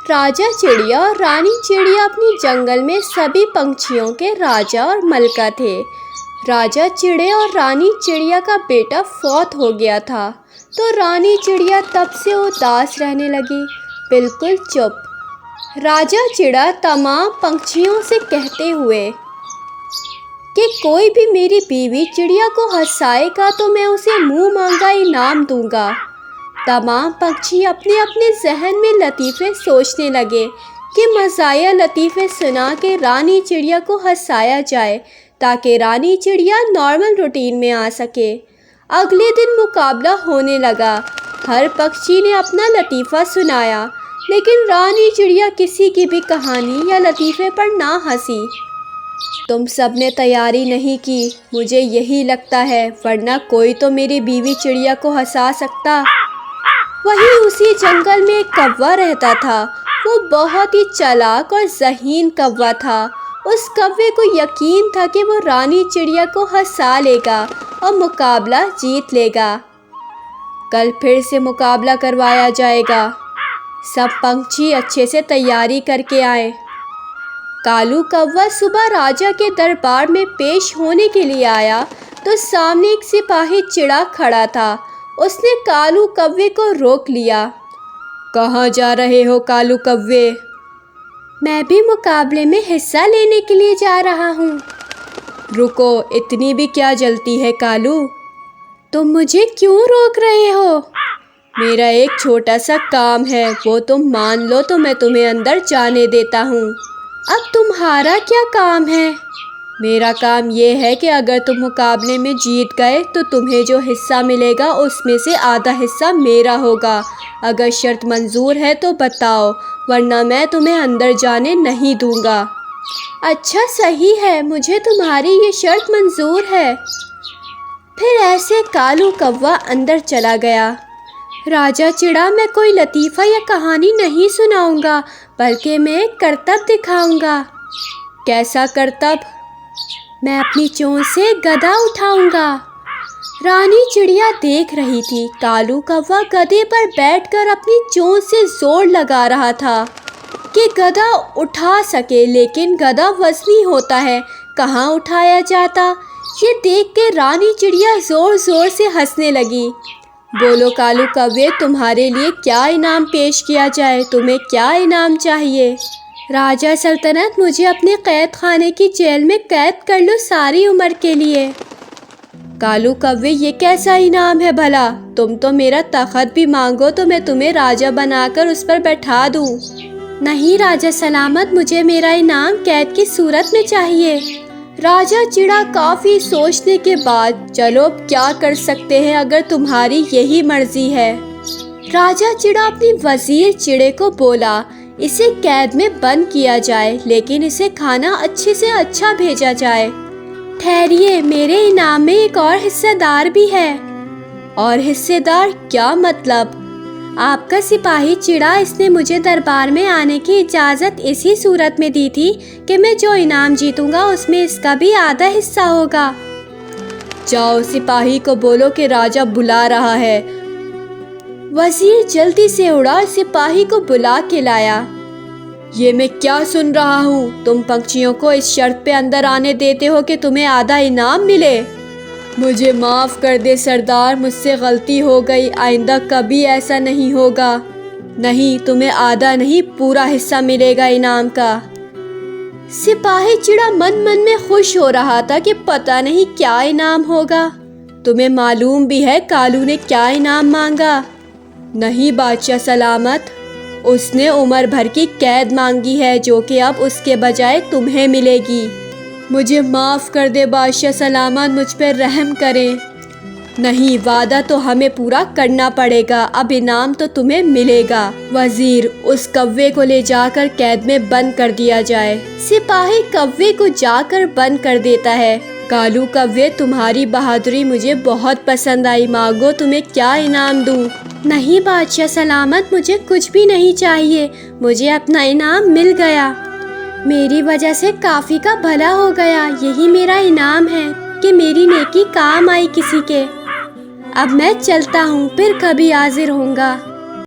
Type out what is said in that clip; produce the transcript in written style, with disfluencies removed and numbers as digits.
راجا چڑیا اور رانی چڑیا اپنی جنگل میں سبھی پنچھیوں کے راجا اور ملکہ تھے۔ راجا چڑے اور رانی چڑیا کا بیٹا فوت ہو گیا تھا تو رانی چڑیا تب سے اداس رہنے لگی، بالکل چپ۔ راجا چڑا تمام پنچھیوں سے کہتے ہوئے کہ کوئی بھی میری بیوی چڑیا کو ہنسائے گا تو میں اسے منہ مانگا انعام دوں گا۔ تمام پنچھی اپنے اپنے ذہن میں لطیفے سوچنے لگے کہ مزاحیہ لطیفے سنا کے رانی چڑیا کو ہنسایا جائے تاکہ رانی چڑیا نارمل روٹین میں آ سکے۔ اگلے دن مقابلہ ہونے لگا، ہر پنچھی نے اپنا لطیفہ سنایا، لیکن رانی چڑیا کسی کی بھی کہانی یا لطیفے پر نہ ہنسی۔ تم سب نے تیاری نہیں کی، مجھے یہی لگتا ہے، ورنہ کوئی تو میری بیوی چڑیا کو ہنسا سکتا۔ وہیں اسی جنگل میں ایک کوا رہتا تھا، وہ بہت ہی چالاک اور ذہین کوا تھا۔ اس کوے کو یقین تھا کہ وہ رانی چڑیا کو ہنسا لے گا اور مقابلہ جیت لے گا۔ کل پھر سے مقابلہ کروایا جائے گا، سب پنچھی اچھے سے تیاری کر کے آئے۔ کالو کوا صبح راجا کے دربار میں پیش ہونے کے لیے آیا تو سامنے ایک سپاہی چڑا کھڑا تھا۔ اس نے کالو کوے کو روک لیا۔ کہاں جا رہے ہو کالو کوے؟ میں بھی مقابلے میں حصہ لینے کے لیے جا رہا ہوں۔ رکو، اتنی بھی کیا جلتی ہے کالو؟ تم مجھے کیوں روک رہے ہو؟ میرا ایک چھوٹا سا کام ہے، وہ تم مان لو تو میں تمہیں اندر جانے دیتا ہوں۔ اب تمہارا کیا کام ہے؟ میرا کام یہ ہے کہ اگر تم مقابلے میں جیت گئے تو تمہیں جو حصہ ملے گا اس میں سے آدھا حصہ میرا ہوگا۔ اگر شرط منظور ہے تو بتاؤ، ورنہ میں تمہیں اندر جانے نہیں دوں گا۔ اچھا صحیح ہے، مجھے تمہاری یہ شرط منظور ہے۔ پھر ایسے کالو کوا اندر چلا گیا۔ راجا چڑا میں کوئی لطیفہ یا کہانی نہیں سناؤں گا، بلکہ میں ایک کرتب دکھاؤں گا۔ کیسا کرتب؟ میں اپنی چونچ سے گدا اٹھاؤں گا۔ رانی چڑیا دیکھ رہی تھی، کالو کوا گدھے پر بیٹھ کر اپنی چونچ سے زور لگا رہا تھا کہ گدھا اٹھا سکے، لیکن گدھا وزنی ہوتا ہے، کہاں اٹھایا جاتا۔ یہ دیکھ کے رانی چڑیا زور زور سے ہنسنے لگی۔ بولو کالو کوے، تمہارے لیے کیا انعام پیش کیا جائے؟ تمہیں کیا انعام چاہیے؟ راجا سلطنت، مجھے اپنے قید خانے کی جیل میں قید کر لو ساری عمر کے لیے۔ کالو کوے، یہ کیسا انعام ہے بھلا؟ تم تو میرا تخت بھی مانگو تو میں تمہیں راجا بنا کر اس پر بیٹھا دوں۔ نہیں راجا سلامت، مجھے میرا انعام قید کی صورت میں چاہیے۔ راجا چڑا کافی سوچنے کے بعد، چلو اب کیا کر سکتے ہیں اگر تمہاری یہی مرضی ہے۔ راجا چڑا اپنی وزیر چڑے کو بولا، اسے قید میں بند کیا جائے، لیکن اسے کھانا اچھے سے اچھا بھیجا جائے۔ ٹھہریے، میرے انعام میں ایک اور حصہ دار بھی ہے۔ اور حصے دار کیا مطلب؟ آپ کا سپاہی چڑا، اس نے مجھے دربار میں آنے کی اجازت اسی صورت میں دی تھی کہ میں جو انعام جیتوں گا اس میں اس کا بھی آدھا حصہ ہوگا۔ جاؤ سپاہی کو بولو کہ راجا بلا رہا ہے۔ وزیر جلدی سے اڑا، سپاہی کو بلا کے لایا۔ یہ میں کیا سن رہا ہوں؟ تم پنچھیوں کو اس شرط پہ اندر آنے دیتے ہو کہ تمہیں آدھا انعام ملے؟ مجھے معاف کر دے سردار، مجھ سے غلطی ہو گئی، آئندہ کبھی ایسا نہیں ہوگا۔ نہیں، تمہیں آدھا نہیں پورا حصہ ملے گا انعام کا۔ سپاہی چڑا من من میں خوش ہو رہا تھا کہ پتہ نہیں کیا انعام ہوگا۔ تمہیں معلوم بھی ہے کالو نے کیا انعام مانگا؟ نہیں بادشاہ سلامت، اس نے عمر بھر کی قید مانگی ہے جو کہ اب اس کے بجائے تمہیں ملے گی۔ مجھے معاف کر دے بادشاہ سلامت، مجھ پہ رحم کریں۔ نہیں، وعدہ تو ہمیں پورا کرنا پڑے گا، اب انعام تو تمہیں ملے گا۔ وزیر، اس کوے کو لے جا کر قید میں بند کر دیا جائے۔ سپاہی کوے کو جا کر بند کر دیتا ہے۔ کالو کوے، تمہاری بہادری مجھے بہت پسند آئی، مانگو تمہیں کیا انعام دوں؟ نہیں بادشاہ سلامت، مجھے کچھ بھی نہیں چاہیے، مجھے اپنا انعام مل گیا۔ میری وجہ سے کافی کا بھلا ہو گیا، یہی میرا انعام ہے کہ میری نیکی کام آئی کسی کے۔ اب میں چلتا ہوں، پھر کبھی حاضر ہوں گا۔